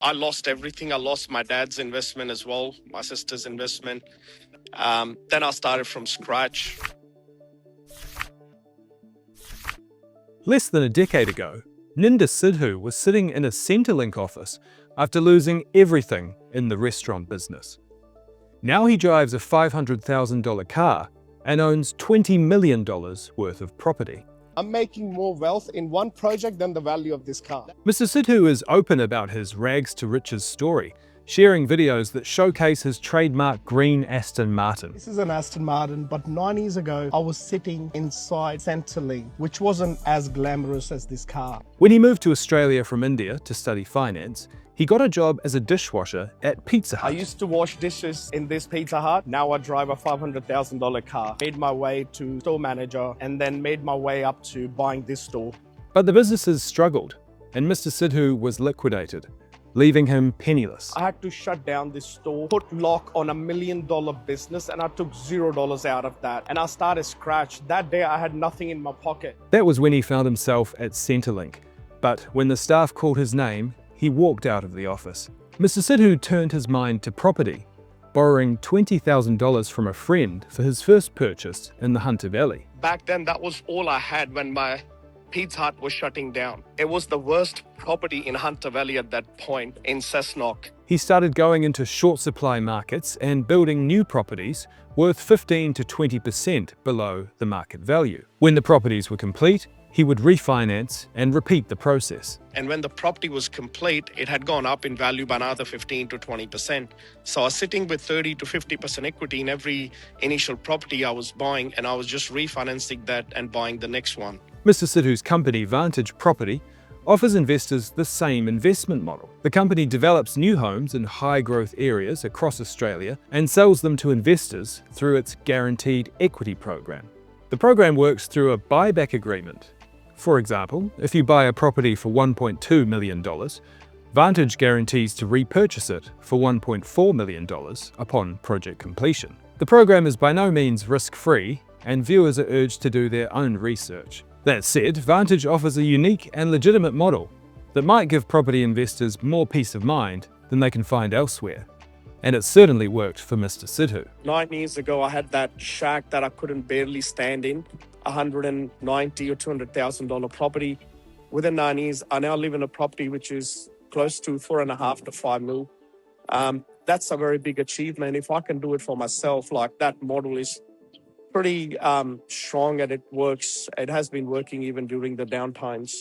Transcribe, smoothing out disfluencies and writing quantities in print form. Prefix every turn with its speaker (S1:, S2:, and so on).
S1: I lost everything. I lost my dad's investment as well, my sister's investment. Then I started from scratch.
S2: Less than a decade ago, Ninder Sidhu was sitting in a Centrelink office after losing everything in the restaurant business. Now he drives a $500,000 car and owns $20 million worth of property.
S3: I'm making more wealth in one project than the value of this car.
S2: Mr. Sidhu is open about his rags to riches story, sharing videos that showcase his trademark green Aston Martin.
S3: This is an Aston Martin, but 9 years ago, I was sitting inside Centrelink, which wasn't as glamorous as this car.
S2: When he moved to Australia from India to study finance, he got a job as a dishwasher at Pizza
S3: I
S2: Hut.
S3: used to wash dishes in this Pizza Hut. Now I drive a $500,000 car. Made my way to store manager and then made my way up to buying this store.
S2: But the businesses struggled, and Mr. Sidhu was liquidated, leaving him penniless.
S3: I had to shut down this store, put lock on $1 million business, and I took $0 out of that. And I started scratch. That day I had nothing in my pocket.
S2: That was when he found himself at Centrelink. But when the staff called his name, he walked out of the office. Mr. Sidhu turned his mind to property, borrowing $20,000 from a friend for his first purchase in the Hunter Valley.
S1: Back then, that was all I had when my Pizza Hut was shutting down. It was the worst property in Hunter Valley at that point in Cessnock.
S2: He started going into short supply markets and building new properties worth 15 to 20% below the market value. When the properties were complete, he would refinance and repeat the process.
S1: And when the property was complete, it had gone up in value by another 15 to 20%. So I was sitting with 30 to 50% equity in every initial property I was buying, and I was just refinancing that and buying the next one.
S2: Mr. Sidhu's company, Vantage Property, offers investors the same investment model. The company develops new homes in high-growth areas across Australia and sells them to investors through its Guaranteed Equity program. The program works through a buyback agreement. For example, if you buy a property for $1.2 million, Vantage guarantees to repurchase it for $1.4 million upon project completion. The program is by no means risk-free, and viewers are urged to do their own research. That said, Vantage offers a unique and legitimate model that might give property investors more peace of mind than they can find elsewhere. And it certainly worked for Mr. Sidhu.
S1: 9 years ago, I had that shack that I couldn't barely stand in, $190,000 or $200,000 property. Within 9 years, I now live in a property which is close to 4.5 to 5 mil. That's a very big achievement. If I can do it for myself, like that model is pretty strong and it works. It has been working even during the downtimes.